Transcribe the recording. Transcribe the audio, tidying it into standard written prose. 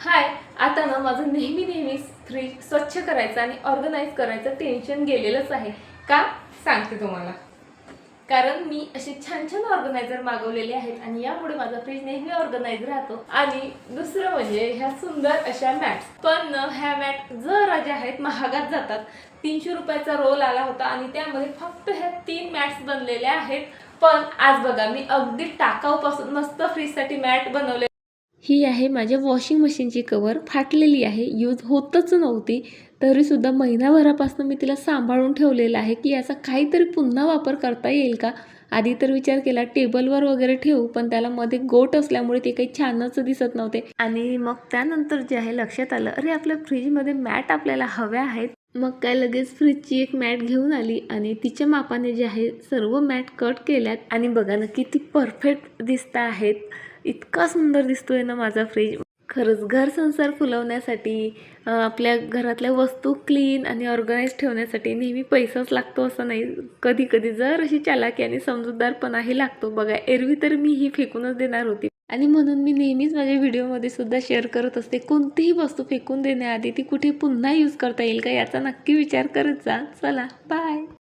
हाय. आता ना माझं नेहमी फ्रीज स्वच्छ करायचं आणि ऑर्गनाईज करायचं टेन्शन गेलेलंच आहे. का सांगते तुम्हाला. कारण मी असे छान छान ऑर्गनायझर मागवलेले आहेत आणि यामुळे माझा फ्रीज नेहमी ऑर्गनाईज राहतो. आणि दुसरं म्हणजे ह्या सुंदर अशा मॅट्स, पण ह्या मॅट जरा ज्या आहेत महागात जातात. 300 रुपयाचा रोल आला होता आणि त्यामध्ये फक्त ह्या 3 मॅट्स बनलेल्या आहेत. पण आज बघा मी अगदी टाकाऊपासून मस्त फ्रीजसाठी मॅट बनवले. ही आहे माझ्या वॉशिंग मशीनची कवर. फाटलेली आहे, यूज होतच नव्हती, तरीसुद्धा महिनाभरापासून मी तिला सांभाळून ठेवलेलं आहे की याचा काहीतरी पुन्हा वापर करता येईल का. आधी तर विचार केला टेबलवर वगैरे ठेवू, पण त्याला मध्ये गोट असल्यामुळे ते काही छानच दिसत नव्हते. आणि मग त्यानंतर जे आहे लक्षात आलं, अरे आपल्या फ्रीजमध्ये मॅट आपल्याला हव्या आहेत. मग काय लगेच फ्रीजची एक मॅट घेऊन आली आणि तिच्या मापाने जे आहे सर्व मॅट कट केल्यात. आणि बघा ना किती परफेक्ट दिसत आहेत. इतका सुंदर दिसतोय ना माझा फ्रीज. खरंच घर संसार फुलवण्यासाठी, आपल्या घरातल्या वस्तू क्लीन आणि ऑर्गनाइज ठेवण्यासाठी नेहमी पैसाच लागतो असं नाही. कधी कधी जर अशी चालाकी आणि समजूतदारपणाही लागतो. बघा एरवी तर मी ही फेकूनच देणार होती, आणि म्हणून मी नेहमीच माझ्या व्हिडिओमध्ये सुद्धा शेअर करत असते, कोणतीही वस्तू फेकून देण्याआधी ती कुठे पुन्हा यूज करता येईल का याचा नक्की विचार करत जा. चला बाय.